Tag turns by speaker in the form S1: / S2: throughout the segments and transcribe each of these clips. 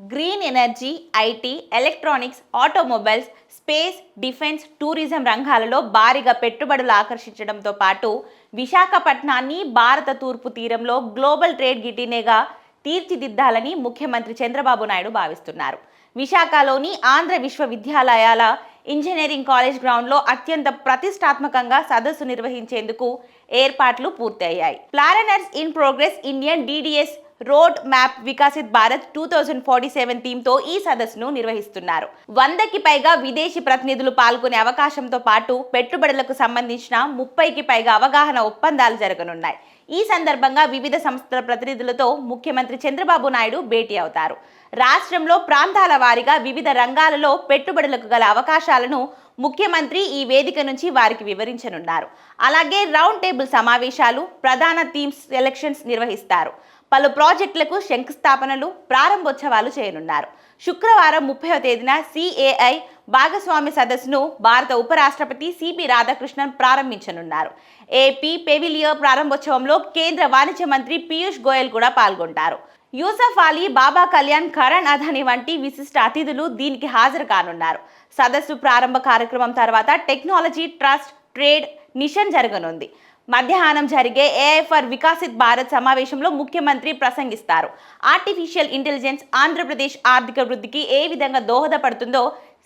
S1: Green energy, IT, electronics, automobiles, space, defence, tourism రంగాలలో భారీగా పెట్టుబడులు ఆకర్షించడంతో పాటు విశాఖపట్నాన్ని భారత తూర్పు తీరంలో గ్లోబల్ ట్రేడ్ గిటినేగా తీర్చిదిద్దాలని ముఖ్యమంత్రి చంద్రబాబు నాయుడు భావిస్తున్నారు. విశాఖలోని ఆంధ్ర విశ్వవిద్యాలయాల ఇంజనీరింగ్ కాలేజ్ గ్రౌండ్లో అత్యంత ప్రతిష్టాత్మకంగా సదస్సు నిర్వహించేందుకు ఏర్పాట్లు పూర్తయ్యాయి. Planners in progress Indian DDS road map Viksit Bharat 2047 థీమ్తో ఈ సదస్సును నిర్వహిస్తున్నారు. 100కి పైగా విదేశీ ప్రతినిధులు పాల్గొనే అవకాశంతో పాటు పెట్టుబడులకు సంబంధించిన 30కి పైగా అవగాహన ఒప్పందాలు జరగనున్నాయి. ఈ సందర్భంగా వివిధ సంస్థల ప్రతినిధులతో ముఖ్యమంత్రి చంద్రబాబు నాయుడు భేటీ అవుతారు. రాష్ట్రంలో ప్రాంతాల వారీగా వివిధ రంగాలలో పెట్టుబడులకు గల అవకాశాలను ముఖ్యమంత్రి ఈ వేదిక నుంచి వారికి వివరించనున్నారు. అలాగే రౌండ్ టేబుల్ సమావేశాలు, ప్రధాన థీమ్స్ సెలక్షన్స్ నిర్వహిస్తారు. పలు ప్రాజెక్టులకు శంకుస్థాపనలు, ప్రారంభోత్సవాలు చేయనున్నారు. శుక్రవారం 30వ తేదీన సిఏఐ భాగస్వామి సదస్సును భారత ఉపరాష్ట్రపతి సిపి రాధాకృష్ణన్ ప్రారంభించనున్నారు. ఏపీ పెవిలియర్ ప్రారంభోత్సవంలో కేంద్ర వాణిజ్య మంత్రి పీయూష్ గోయల్ కూడా పాల్గొంటారు. యూసఫ్ అలీ, బాబా కళ్యాణ్, కరణ్ అదానీ వంటి విశిష్ట అతిథులు దీనికి హాజరు కానున్నారు. సదస్సు ప్రారంభ కార్యక్రమం తర్వాత టెక్నాలజీ ట్రస్ట్ ట్రేడ్ నిషన్ జరగనుంది. మధ్యాహ్నం జరిగే ఏఐ ఫర్ వికసిత్ భారత్ సమావేశంలో ముఖ్యమంత్రి ప్రసంగిస్తారు. ఆర్టిఫిషియల్ ఇంటెలిజెన్స్ ఆంధ్రప్రదేశ్ ఆర్థిక వృద్ధికి ఏ విధంగా దోహదపడుతుందో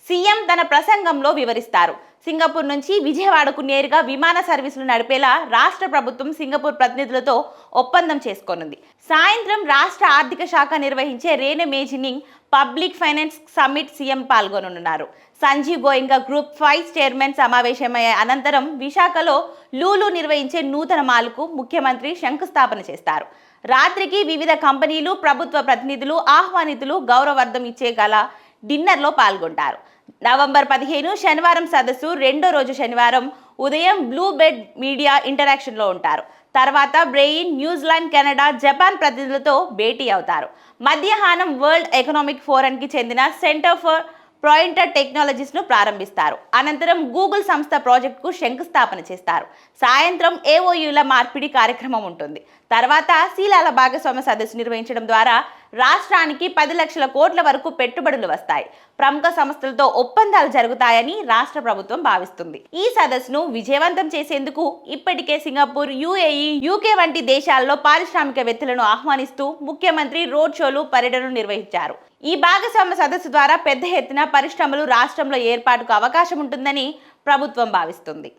S1: సీఎం తన ప్రసంగంలో వివరిస్తారు. సింగపూర్ నుంచి విజయవాడకు నేరుగా విమాన సర్వీసులు నడిపేలా రాష్ట్ర ప్రభుత్వం సింగపూర్ ప్రతినిధులతో ఒప్పందం చేసుకోనుంది. సాయంత్రం రాష్ట్ర ఆర్థిక శాఖ నిర్వహించే reimagining public finance summit CM పాల్గొననున్నారు. సంజీవ్ గోయంకా గ్రూప్ 5 చైర్మన్ సమావేశమయ్యే అనంతరం విశాఖలో లూలు నిర్వహించే నూతన మాల్కు ముఖ్యమంత్రి శంకుస్థాపన చేస్తారు. రాత్రికి వివిధ కంపెనీలు, ప్రభుత్వ ప్రతినిధులు, ఆహ్వానితులు గౌరవార్థం ఇచ్చే గల డిన్నర్లో పాల్గొంటారు. నవంబర్ 15 శనివారం సదస్సు రెండో రోజు శనివారం ఉదయం బ్లూ బెడ్ మీడియా ఇంటరాక్షన్లో ఉంటారు. తర్వాత బ్రెయిన్, న్యూజిలాండ్, కెనడా, జపాన్ ప్రతినిధులతో భేటీ అవుతారు. మధ్యాహ్నం వరల్డ్ ఎకనామిక్ ఫోరంకి చెందిన సెంటర్ ఫర్ పాయింటర్ టెక్నాలజీస్ను ప్రారంభిస్తారు. అనంతరం గూగుల్ సంస్థ ప్రాజెక్టుకు శంకుస్థాపన చేస్తారు. సాయంత్రం ఏఓయూల మార్పిడి కార్యక్రమం ఉంటుంది. తర్వాత శీలాల భాగస్వామ్య సదస్సు నిర్వహించడం ద్వారా రాష్ట్రానికి 10 లక్షల కోట్ల వరకు పెట్టుబడులు వస్తాయి. ప్రముఖ సంస్థలతో ఒప్పందాలు జరుగుతాయని రాష్ట్ర ప్రభుత్వం భావిస్తుంది. ఈ సదస్సును విజయవంతం చేసేందుకు ఇప్పటికే సింగపూర్, యుఏఈ, యూకే వంటి దేశాల్లో పారిశ్రామికవేత్తలను ఆహ్వానిస్తూ ముఖ్యమంత్రి రోడ్ షోలు, పర్యటనలు నిర్వహించారు. ఈ భాగస్వామ్య సదస్సు ద్వారా పెద్ద ఎత్తున పరిశ్రమలు రాష్ట్రంలో ఏర్పాటుకు అవకాశం ఉంటుందని ప్రభుత్వం భావిస్తుంది.